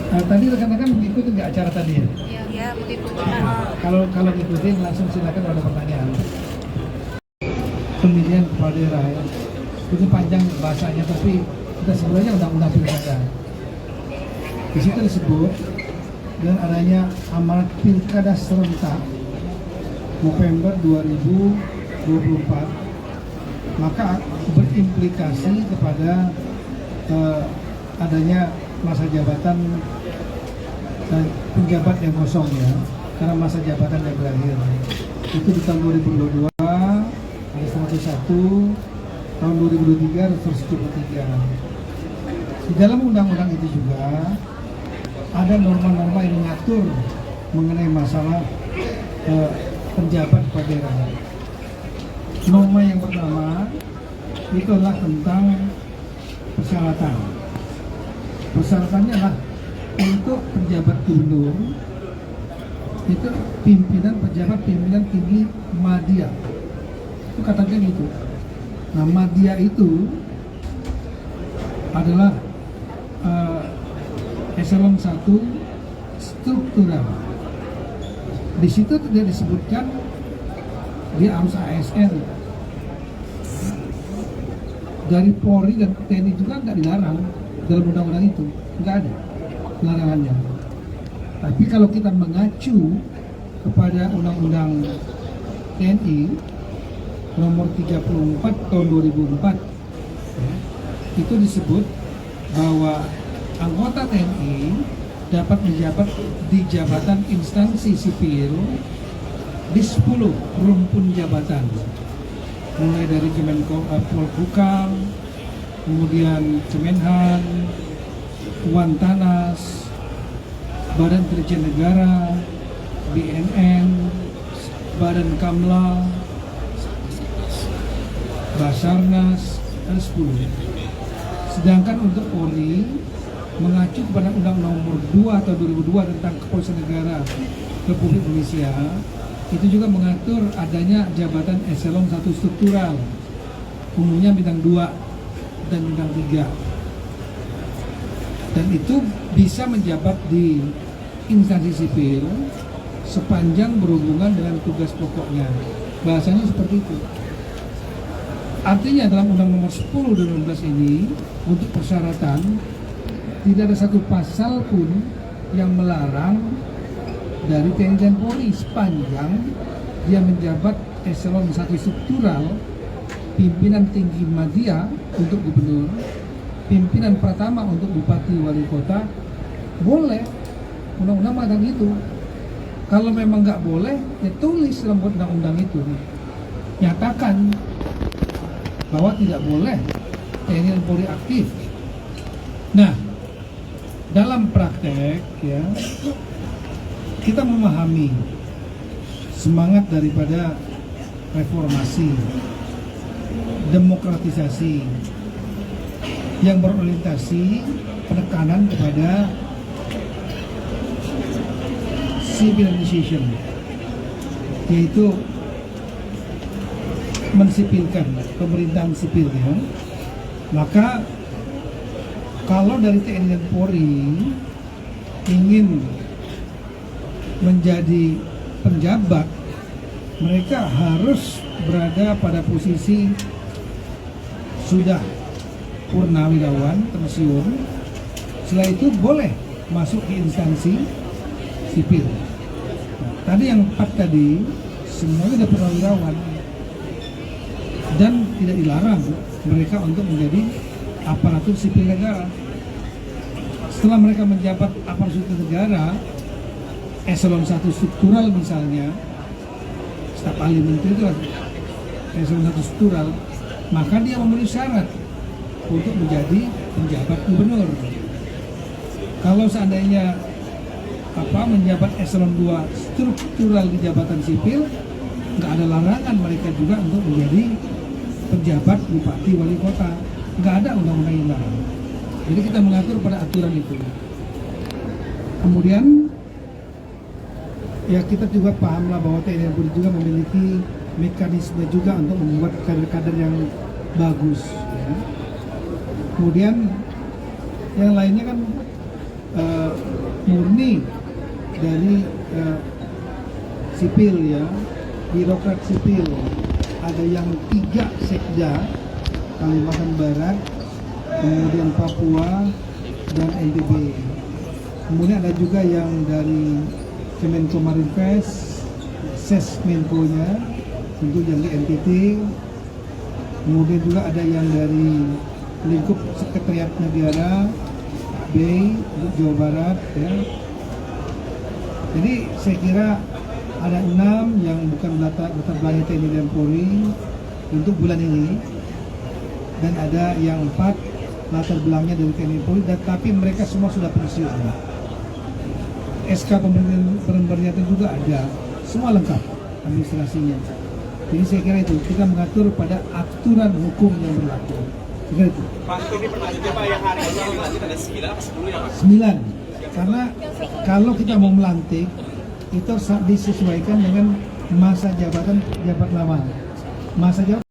Tadi rekan-rekan mengikuti nggak acara tadi ya? Iya, mengikuti. Kalau ngikutin langsung silakan ada pertanyaan. Pemilihan kepala daerah ya. Itu panjang bahasanya, tapi kita sebenarnya undang-undang pilkada. Di situ disebut dengan adanya amanat pilkada serentak November 2024, maka berimplikasi kepada adanya masa jabatan dan penjabat yang kosong ya, karena masa jabatan yang berakhir. Itu di tahun 2022 ada 101, tahun 2023 ada 173. Di dalam undang-undang itu juga ada norma-norma yang mengatur mengenai masalah penjabat kepala daerah. Norma yang pertama itu adalah tentang persyaratan. Persyaratannya adalah untuk penjabat gubernur itu pejabat pimpinan tinggi madya. Itu katanya gitu. Nah, madya itu adalah eselon 1 struktural. Di situ tidak disebutkan dia harus ASN. Dari Polri dan TNI juga nggak dilarang dalam undang-undang itu, nggak ada larangannya. Tapi kalau kita mengacu kepada Undang-Undang TNI nomor 34 tahun 2004, itu disebut bahwa anggota TNI dapat menjabat di jabatan instansi sipil di 10 rumpun jabatan, mulai dari Polhukam, kemudian Kemenhan, Wantanas, Badan Intelijen Negara, BNN, Badan Kamla, Basarnas, ada 10. Sedangkan untuk Polri mengacu kepada Undang-Undang Nomor 2 tahun 2002 tentang Kepolisian Negara Republik Indonesia, itu juga mengatur adanya jabatan eselon 1 struktural, umumnya bintang 2 dan bintang 3. Dan itu bisa menjabat di instansi sipil sepanjang berhubungan dengan tugas pokoknya. Bahasanya seperti itu. Artinya dalam Undang Nomor 10 2016 ini untuk persyaratan tidak ada satu pasal pun yang melarang dari TNI dan Polri sepanjang dia menjabat eselon 1 struktural, pimpinan tinggi madya untuk gubernur, pimpinan pertama untuk bupati wali kota, boleh. Undang-undang mengatakan itu. Kalau memang nggak boleh, ya tulis dalam undang-undang itu, nyatakan bahwa tidak boleh TNI dan Polri aktif. Nah, dalam praktek ya, kita memahami semangat daripada reformasi, demokratisasi yang berorientasi penekanan kepada civilization, yaitu mensipilkan pemerintahan sipil ya. Maka kalau dari TNI dan Polri ingin menjadi penjabat, mereka harus berada pada posisi sudah purnawirawan, pensiun. Setelah itu boleh masuk ke instansi sipil. Nah, tadi yang 4 tadi semuanya sudah purnawirawan dan tidak dilarang mereka untuk menjadi aparatur sipil negara. Setelah mereka menjabat aparatur sipil negara eselon 1 struktural misalnya, staf ahli menteri itu eselon 1 struktural, maka dia memenuhi syarat untuk menjadi penjabat gubernur. Kalau seandainya menjabat eselon 2 struktural di jabatan sipil, nggak ada larangan mereka juga untuk menjadi penjabat bupati wali kota. Nggak ada undang-undang yang larang. Jadi kita mengatur pada aturan itu. Kemudian ya kita juga pahamlah bahwa TNI dan Polri juga memiliki mekanisme juga untuk membuat kader-kader yang bagus ya. Kemudian yang lainnya kan murni dari sipil ya, birokrat sipil. Ada yang 3 sekda, Kalimantan Barat, kemudian Papua, dan NTB. Kemudian ada juga yang dari Kemenko Marinvest, SES Menko-nya, tentu yang di NTT. Kemudian juga ada yang dari lingkup Sekretariat Negara, BEI, untuk Jawa Barat ya. Jadi saya kira ada 6 yang bukan latar belakang TNI dan Polri untuk bulan ini, dan ada yang 4 latar belakangnya dari TNI Polri, tapi mereka semua sudah pensiun. SK pemberhentian itu juga ada, semua lengkap administrasinya. Jadi saya kira itu kita mengatur pada aturan hukum yang berlaku. Kira itu. Pak, ini pertanyaannya Pak yang hari ini dilantik ada 9 atau 10 ya Pak? 9. Karena kalau kita mau melantik itu harus disesuaikan dengan masa jabatan jabat lama. Masa jabatan